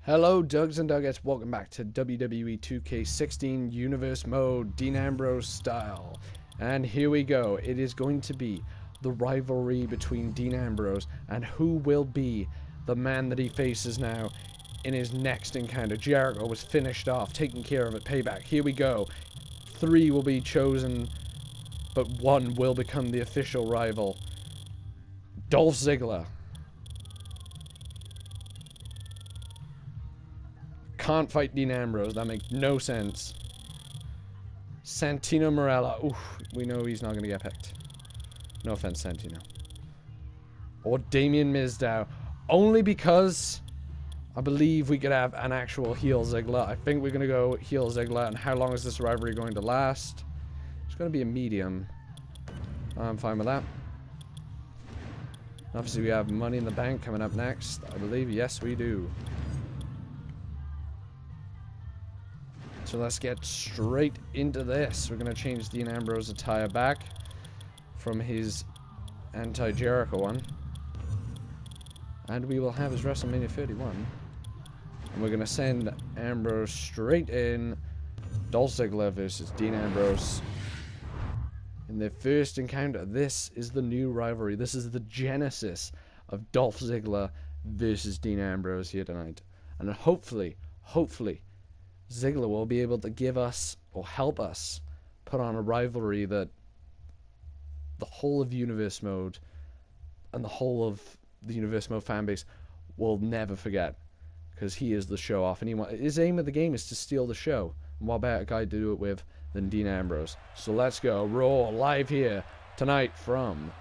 Hello, Dugs and Duggets. Welcome back to WWE 2K16 Universe Mode, Dean Ambrose style. And here we go. It is going to be the rivalry between Dean Ambrose and who will be the man that he faces now in his next encounter. Jericho was finished off, taking care of it, payback. Here we go. 3 will be chosen, but 1 will become the official rival. Dolph Ziggler. Can't fight Dean Ambrose. That makes no sense. Santino Marella. Oof, we know he's not going to get picked. No offense, Santino. Or Damien Mizdow. Only because I believe we could have an actual heel Ziggler. I think we're going to go heel Ziggler. And how long is this rivalry going to last? It's going to be a medium. I'm fine with that. Obviously, we have Money in the Bank coming up next. I believe. Yes, we do. So let's get straight into this. We're going to change Dean Ambrose's attire back from his anti-Jericho one. And we will have his WrestleMania 31. And we're going to send Ambrose straight in. Dolph Ziggler versus Dean Ambrose. In their first encounter, this is the new rivalry. This is the genesis of Dolph Ziggler versus Dean Ambrose here tonight. And hopefully, Ziggler will be able to give us, or help us, put on a rivalry that the whole of Universe Mode and the whole of the Universe Mode fanbase will never forget. Because he is the show-off, and his aim of the game is to steal the show. And what better guy to do it with than Dean Ambrose? So let's go. Raw, live here, tonight from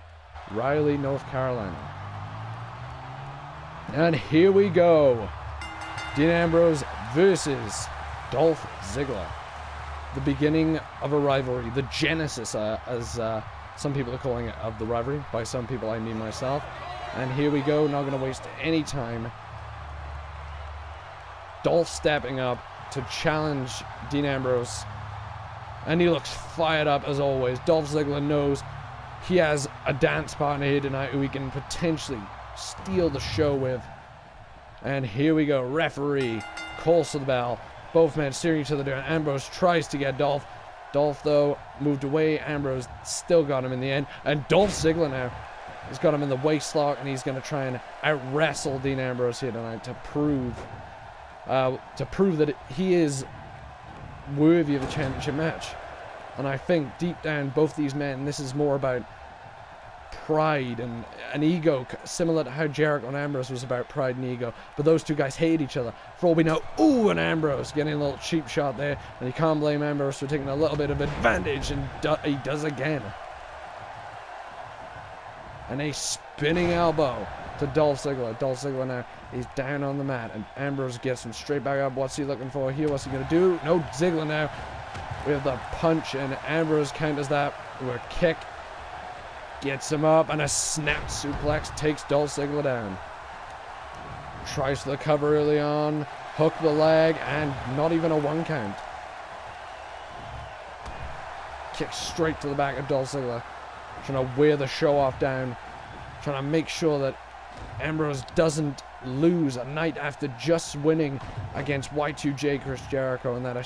Raleigh, North Carolina. And here we go. Dean Ambrose versus Dolph Ziggler. The beginning of a rivalry. The genesis, as some people are calling it, of the rivalry. By some people, I mean myself. And here we go. Not going to waste any time. Dolph stepping up to challenge Dean Ambrose. And he looks fired up as always. Dolph Ziggler knows he has a dance partner here tonight who he can potentially steal the show with. And here we go. Referee calls for the bell. Both men steering each other down. Ambrose tries to get Dolph. Dolph, though, moved away. Ambrose still got him in the end. And Dolph Ziggler now has got him in the waist lock, and he's going to try and out-wrestle Dean Ambrose here tonight to prove that he is worthy of a championship match. And I think deep down, both these men, this is more about pride and an ego, similar to how Jericho and Ambrose was about pride and ego. But those two guys hate each other. For all we know, ooh, and Ambrose getting a little cheap shot there, and you can't blame Ambrose for taking a little bit of advantage, and he does again. And a spinning elbow to Dolph Ziggler. Dolph Ziggler now is down on the mat, and Ambrose gets him straight back up. What's he looking for here? What's he going to do? No, Ziggler now with the punch, and Ambrose counters that with a kick. Gets him up, and a snap suplex takes Dolph Ziggler down. Tries for the cover early on. Hook the leg, and not even a 1 count. Kick straight to the back of Dolph Ziggler. Trying to wear the show off down. Trying to make sure that Ambrose doesn't lose a night after just winning against Y2J Chris Jericho in that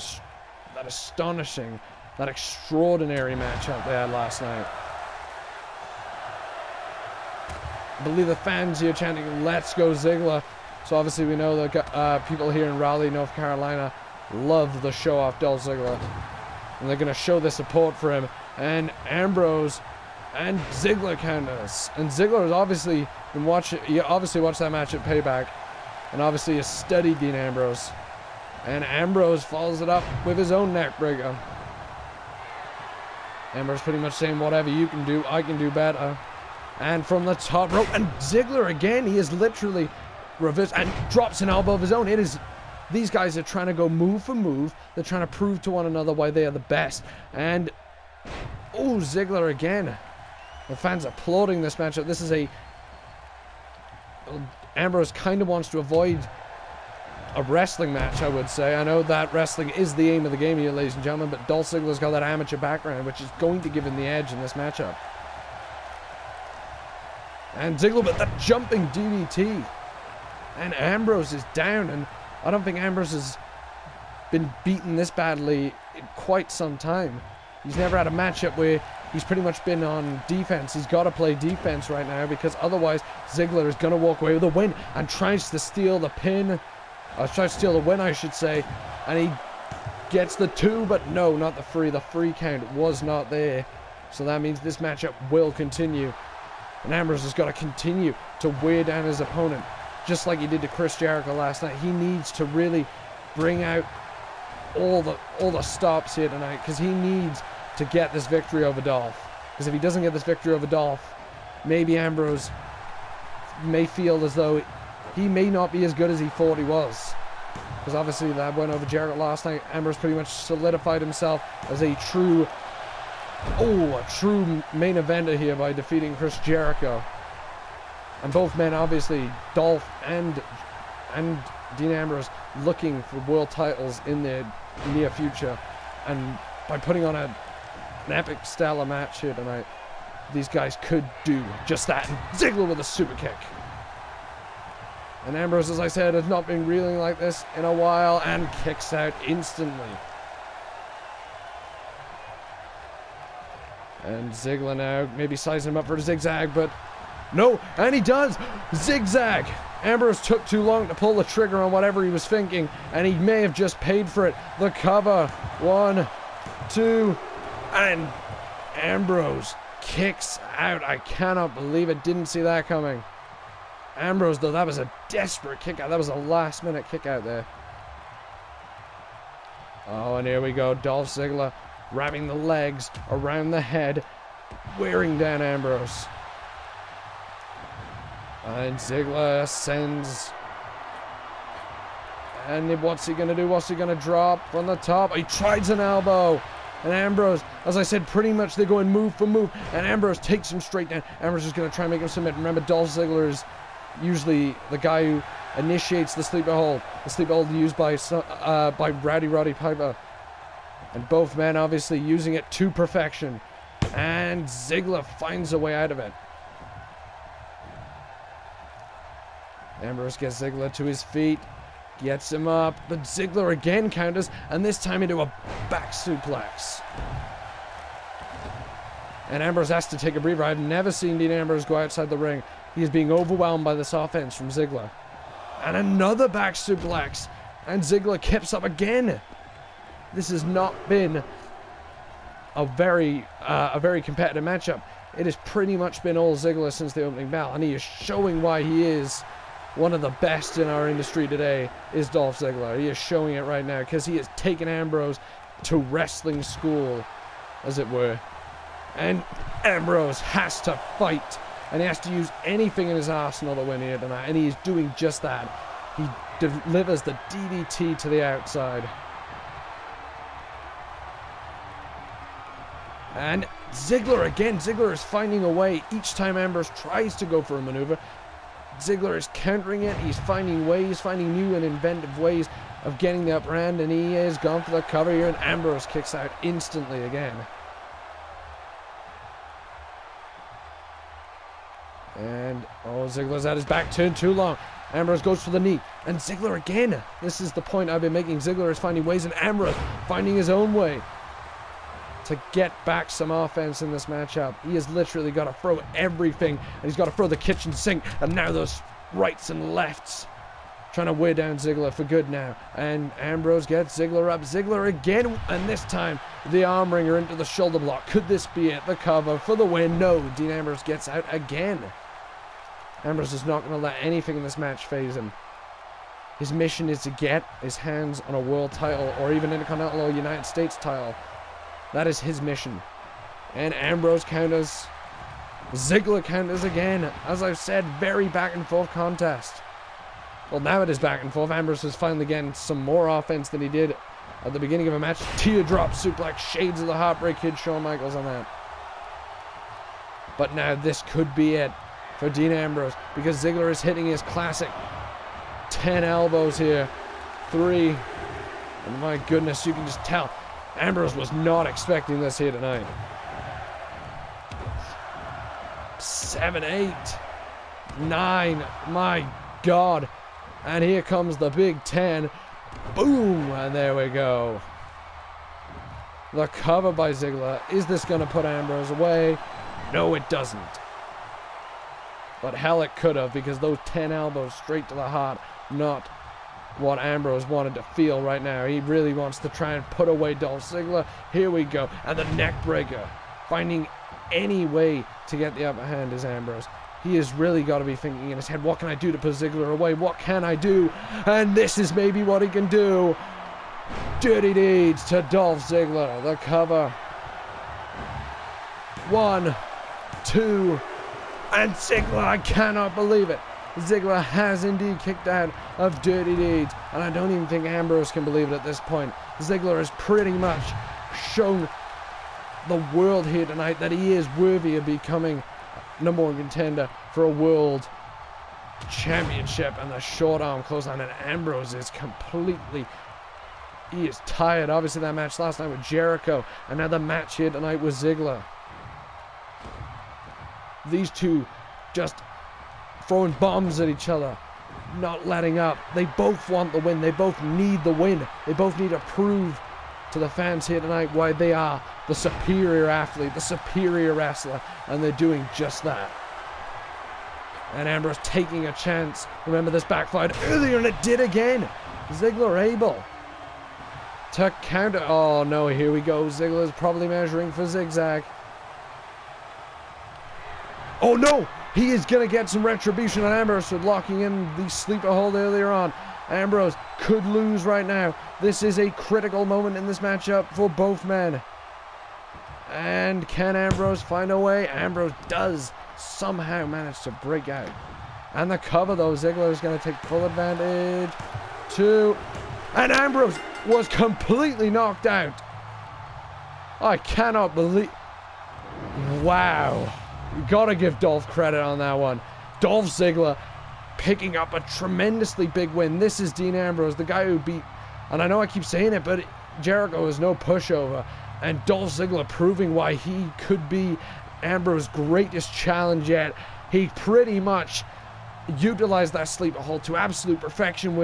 astonishing, that extraordinary match out there last night. I believe the fans here chanting, "Let's go Ziggler." So obviously we know that people here in Raleigh, North Carolina love the show off Dolph Ziggler. And they're going to show their support for him. And Ambrose and Ziggler counters. And Ziggler has obviously been watching, he obviously watched that match at Payback. And obviously has studied Dean Ambrose. And Ambrose follows it up with his own neck breaker. Ambrose pretty much saying, whatever you can do, I can do better. And from the top rope, and Ziggler again, he is literally reversed and drops an elbow of his own. It is, these guys are trying to go move for move. They're trying to prove to one another why they are the best. And, oh, Ziggler again. The fans applauding this matchup. This is Ambrose kind of wants to avoid a wrestling match, I would say. I know that wrestling is the aim of the game here, ladies and gentlemen, but Dolph Ziggler's got that amateur background, which is going to give him the edge in this matchup. And Ziggler with that jumping DDT. And Ambrose is down, and I don't think Ambrose has been beaten this badly in quite some time. He's never had a matchup where he's pretty much been on defense. He's got to play defense right now because otherwise Ziggler is going to walk away with a win and tries to steal the pin. Tries to steal the win, I should say. And he gets the 2, but no, not the 3. The 3 count was not there. So that means this matchup will continue. And Ambrose has got to continue to wear down his opponent, just like he did to Chris Jericho last night. He needs to really bring out all the stops here tonight because he needs to get this victory over Dolph. Because if he doesn't get this victory over Dolph, maybe Ambrose may feel as though he may not be as good as he thought he was. Because obviously that went over Jericho last night. Ambrose pretty much solidified himself as a true main eventer here by defeating Chris Jericho. And both men, obviously, Dolph and Dean Ambrose, looking for world titles in their near future. And by putting on an epic stellar match here tonight, these guys could do just that. And Ziggler with a super kick. And Ambrose, as I said, has not been reeling like this in a while and kicks out instantly. And Ziggler now maybe sizing him up for a zigzag, but no, and he does! Zigzag! Ambrose took too long to pull the trigger on whatever he was thinking, and he may have just paid for it. The cover. 1, 2, and Ambrose kicks out. I cannot believe it. Didn't see that coming. Ambrose, though, that was a desperate kick out. That was a last-minute kick out there. Oh, and here we go. Dolph Ziggler wrapping the legs around the head, wearing down Ambrose. And Ziggler sends. And what's he going to do? What's he going to drop from the top? He tries an elbow. And Ambrose, as I said, pretty much they're going move for move. And Ambrose takes him straight down. Ambrose is going to try and make him submit. Remember, Dolph Ziggler is usually the guy who initiates the sleeper hold. The sleeper hold used by Roddy Piper. And both men obviously using it to perfection. And Ziggler finds a way out of it. Ambrose gets Ziggler to his feet. Gets him up. But Ziggler again counters. And this time into a back suplex. And Ambrose has to take a breather. I've never seen Dean Ambrose go outside the ring. He is being overwhelmed by this offense from Ziggler. And another back suplex. And Ziggler keeps up again. This has not been a very competitive matchup. It has pretty much been all Ziggler since the opening bell. And he is showing why he is one of the best in our industry today is Dolph Ziggler. He is showing it right now because he has taken Ambrose to wrestling school, as it were. And Ambrose has to fight. And he has to use anything in his arsenal to win here tonight. And he is doing just that. He delivers the DDT to the outside. And Ziggler again. Ziggler is finding a way. Each time Ambrose tries to go for a maneuver, Ziggler is countering it. He's finding ways, finding new and inventive ways of getting the upper hand. And he is gone for the cover here. And Ambrose kicks out instantly again. And, oh, Ziggler's had his back turned too long. Ambrose goes for the knee. And Ziggler again. This is the point I've been making. Ziggler is finding ways, and Ambrose finding his own way to get back some offense in this matchup. He has literally got to throw everything. And he's got to throw the kitchen sink. And now those rights and lefts. Trying to wear down Ziggler for good now. And Ambrose gets Ziggler up. Ziggler again. And this time, the arm wringer into the shoulder block. Could this be it? The cover for the win. No, Dean Ambrose gets out again. Ambrose is not going to let anything in this match phase him. His mission is to get his hands on a world title or even Intercontinental or United States title. That is his mission. And Ambrose counters. Ziggler counters again. As I've said, very back and forth contest. Well, now it is back and forth. Ambrose is finally getting some more offense than he did at the beginning of a match. Teardrop suplex, shades of the Heartbreak Kid, Shawn Michaels on that. But now this could be it for Dean Ambrose, because Ziggler is hitting his classic 10 elbows here. 3. And my goodness, you can just tell Ambrose was not expecting this here tonight. 7, 8, 9. My God. And here comes the Big 10. Boom! And there we go. The cover by Ziggler. Is this going to put Ambrose away? No, it doesn't. But hell, it could have, because those 10 elbows straight to the heart, not what Ambrose wanted to feel right now. He really wants to try and put away Dolph Ziggler. Here we go. And the neck breaker. Finding any way to get the upper hand is Ambrose. He has really got to be thinking in his head, what can I do to put Ziggler away? What can I do? And this is maybe what he can do. Dirty deeds to Dolph Ziggler. The cover. 1, 2, and Ziggler, I cannot believe it. Ziggler has indeed kicked out of Dirty Deeds, and I don't even think Ambrose can believe it at this point. Ziggler has pretty much shown the world here tonight that he is worthy of becoming #1 contender for a world championship, and the short arm clothesline, and Ambrose is completely, he is tired. Obviously that match last night with Jericho, and now the match here tonight with Ziggler. These two just throwing bombs at each other, not letting up. They both want the win. They both need the win. They both need to prove to the fans here tonight why they are the superior athlete, the superior wrestler, and they're doing just that. And Ambrose taking a chance. Remember, this backfired earlier, and it did again. Ziggler able to counter. Oh no, here we go. Ziggler's probably measuring for zigzag. Oh no! He is going to get some retribution on Ambrose for locking in the sleeper hold earlier on. Ambrose could lose right now. This is a critical moment in this matchup for both men. And can Ambrose find a way? Ambrose does somehow manage to break out. And the cover though, Ziggler is going to take full advantage. 2. And Ambrose was completely knocked out. I cannot believe. Wow. You gotta give Dolph credit on that one. Dolph Ziggler picking up a tremendously big win. This is Dean Ambrose, the guy who beat, and I know I keep saying it, but Jericho is no pushover. And Dolph Ziggler proving why he could be Ambrose's greatest challenge yet. He pretty much utilized that sleeper hold to absolute perfection,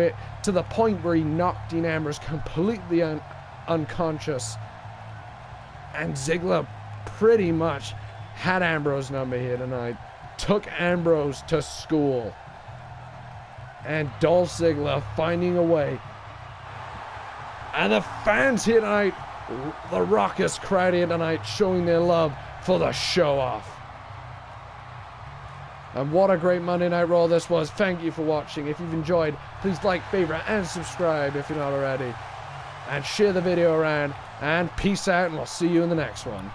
to the point where he knocked Dean Ambrose completely unconscious. And Ziggler pretty much had Ambrose number here tonight. Took Ambrose to school. And Dolph Ziggler finding a way. And the fans here tonight, the raucous crowd here tonight, showing their love for the show off. And what a great Monday Night Raw this was. Thank you for watching. If you've enjoyed, please like, favorite, and subscribe if you're not already. And share the video around. And peace out, and we'll see you in the next one.